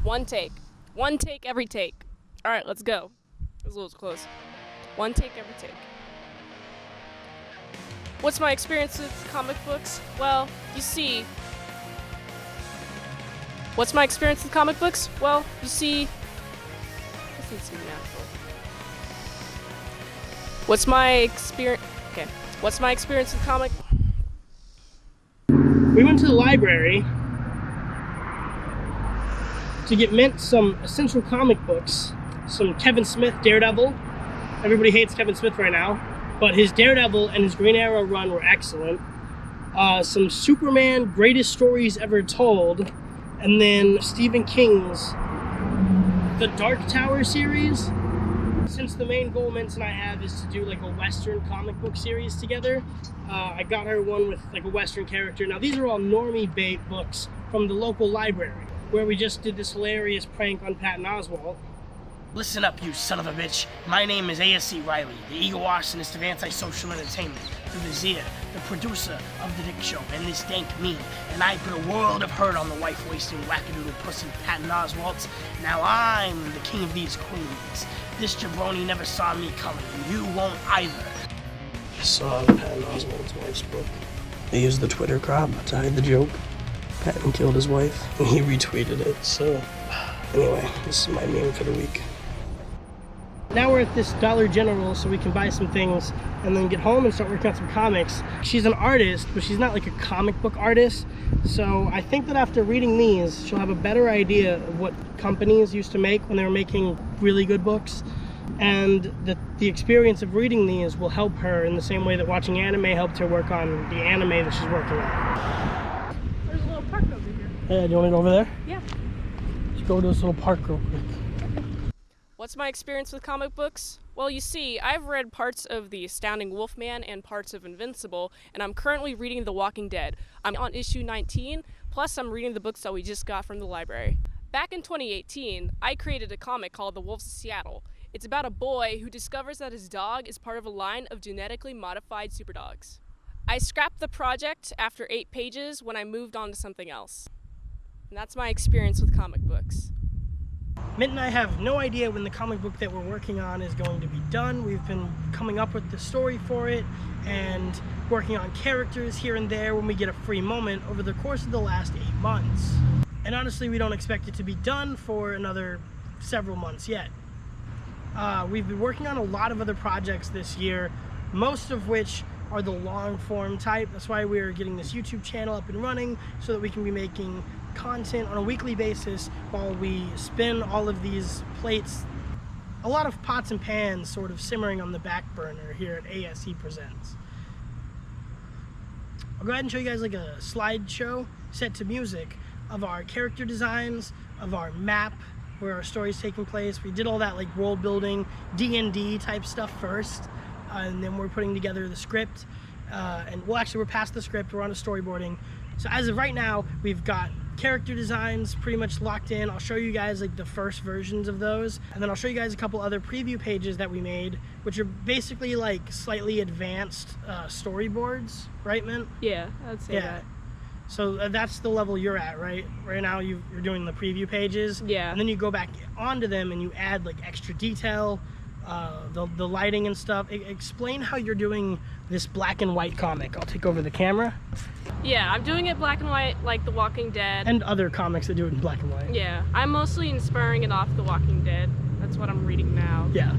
One take. One take every take. All right, let's go. It was a little close. One take every take. What's my experience with comic books? Well, you see... What's my experience with comic books? Well, you see... This needs to be natural. What's my experience... Okay. What's my experience with comic... We went to the library to get Mint some essential comic books. Some Kevin Smith Daredevil. Everybody hates Kevin Smith right now, but his Daredevil and his Green Arrow run were excellent. Some Superman Greatest Stories Ever Told, and then Stephen King's The Dark Tower series. Since the main goal Mint and I have is to do like a Western comic book series together, I got her one with like a Western character. Now these are all normie bait books from the local library, where we just did this hilarious prank on Patton Oswalt. Listen up, you son of a bitch. My name is A.S.C. Riley, the ego-arsonist of antisocial entertainment, the vizier, the producer of The Dick Show, and this dank meme. And I put a world of hurt on the wife-wasting wackadoodle pussy Patton Oswalt. Now I'm the king of these queens. This jabroni never saw me coming, and you won't either. I saw Patton Oswalt's wife's book. They used the Twitter crop to hide the joke. Patton killed his wife, and he retweeted it, so... Anyway, this is my meme for the week. Now we're at this Dollar General so we can buy some things and then get home and start working on some comics. She's an artist, but she's not like a comic book artist. So I think that after reading these, she'll have a better idea of what companies used to make when they were making really good books. And the experience of reading these will help her in the same way that watching anime helped her work on the anime that she's working on. There's a little park over here. Hey, do you want to go over there? Yeah. Let's go to this little park real quick. What's my experience with comic books? Well, you see, I've read parts of The Astounding Wolfman and parts of Invincible, and I'm currently reading The Walking Dead. I'm on issue 19, plus I'm reading the books that we just got from the library. Back in 2018, I created a comic called The Wolves of Seattle. It's about a boy who discovers that his dog is part of a line of genetically modified superdogs. I scrapped the project after 8 pages when I moved on to something else. And that's my experience with comic books. Mint and I have no idea when the comic book that we're working on is going to be done. We've been coming up with the story for it and working on characters here and there when we get a free moment over the course of the last 8 months. And honestly, we don't expect it to be done for another several months yet. We've been working on a lot of other projects this year, most of which are the long form type. That's why we're getting this YouTube channel up and running so that we can be making content on a weekly basis while we spin all of these plates. A lot of pots and pans sort of simmering on the back burner here at ASEPresents. I'll go ahead and show you guys like a slideshow set to music of our character designs, of our map, where our story's taking place. We did all that like world building, D&D type stuff first, and then we're putting together the script. And well, actually we're past the script, we're on to storyboarding. So as of right now, we've got character designs pretty much locked in. I'll show you guys like the first versions of those, and then I'll show you guys a couple other preview pages that we made, which are basically like slightly advanced storyboards, right, Mint? Yeah, I'd say that. So that's the level you're at, right? Right now you're doing the preview pages. Yeah. And then you go back onto them and you add like extra detail, the lighting and stuff. Explain how you're doing this black and white comic. I'll take over the camera. Yeah, I'm doing it black and white like The Walking Dead. And other comics that do it in black and white. Yeah, I'm mostly inspiring it off The Walking Dead. That's what I'm reading now. Yeah.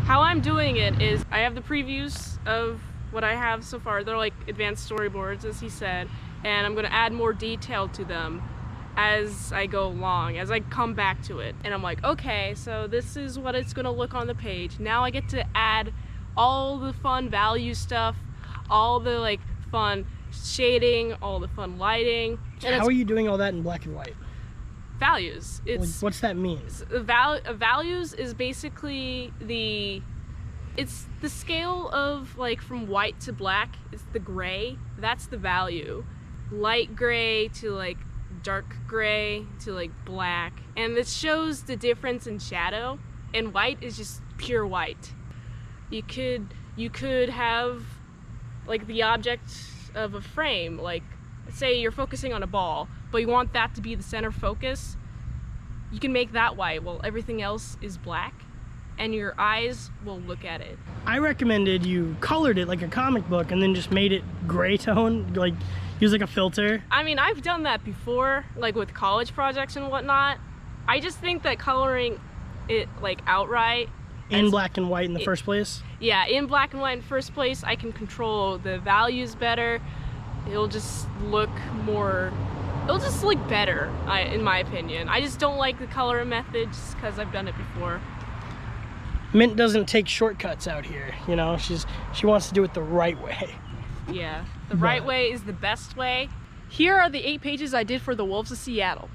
How I'm doing it is I have the previews of what I have so far. They're like advanced storyboards, as he said, and I'm going to add more detail to them as I go along, as I come back to it. And I'm like, okay, so this is what it's going to look on the page. Now I get to add all the fun value stuff, all the like fun shading, all the fun lighting. And how are you doing all that in black and white? Values. It's what's that mean? Values is basically it's the scale of like from white to black. It's the gray. That's the value. Light gray to like dark gray to like black. And this shows the difference in shadow. And white is just pure white. You could have like the object of a frame, like say you're focusing on a ball, but you want that to be the center focus. you can make that white while everything else is black, and your eyes will look at it. I recommended you colored it like a comic book and then just made it gray tone, like use like a filter. I mean, I've done that before, like with college projects and whatnot. I just think that coloring it like outright In black and white in the first place? Yeah, in black and white in the first place, I can control the values better. It'll just look better, in my opinion. I just don't like the color method just because I've done it before. Mint doesn't take shortcuts out here, you know? She wants to do it the right way. Yeah, the right way is the best way. Here are the 8 pages I did for the Wolves of Seattle.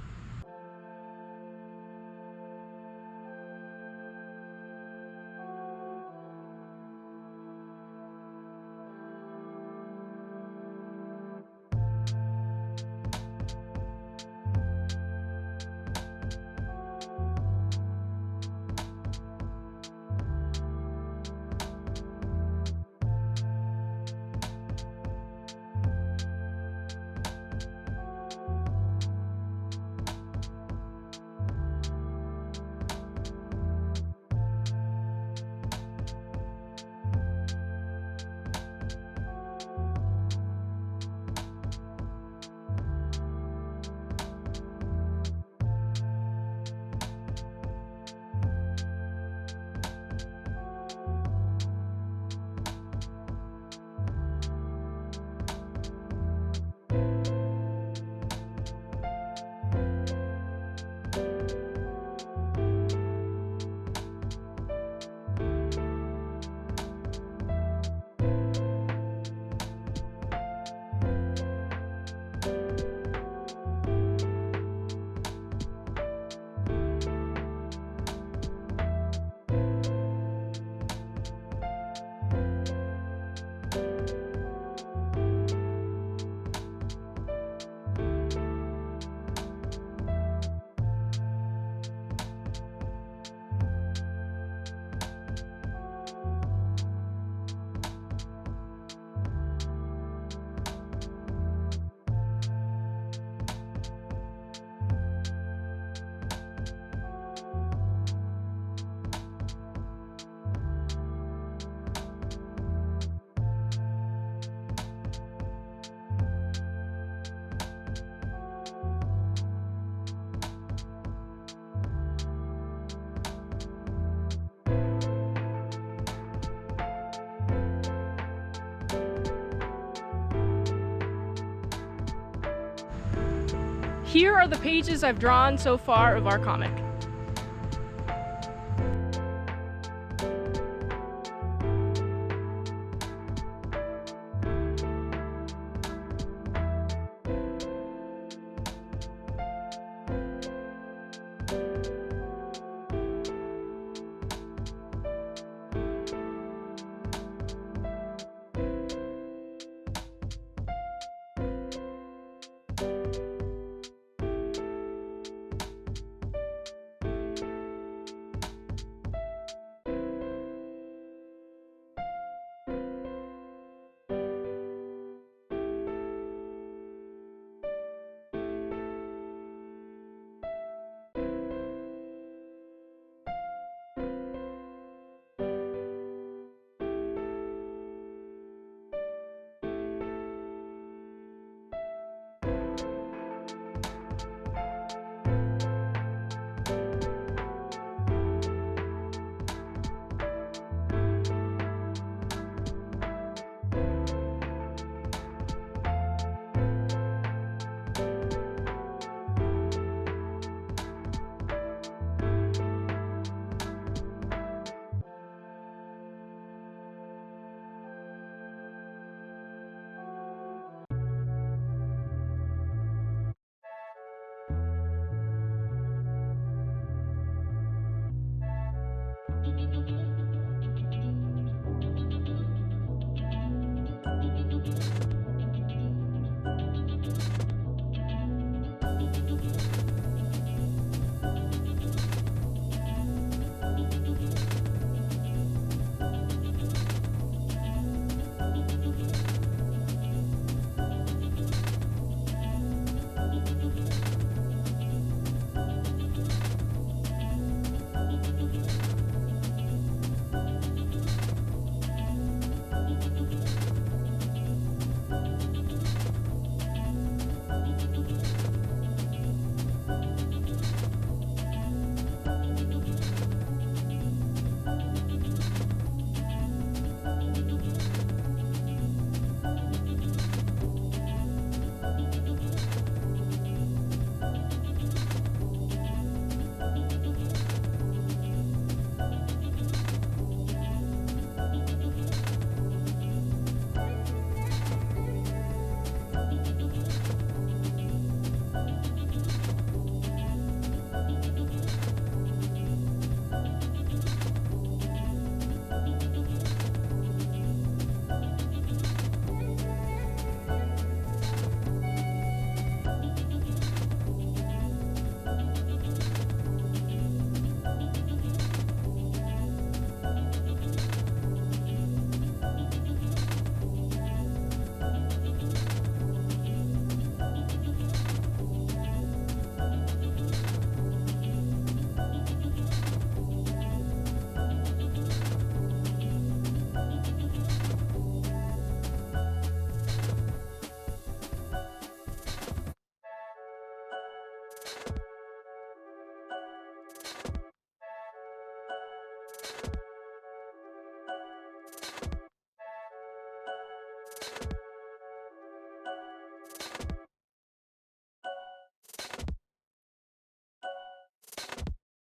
Here are the pages I've drawn so far of our comic.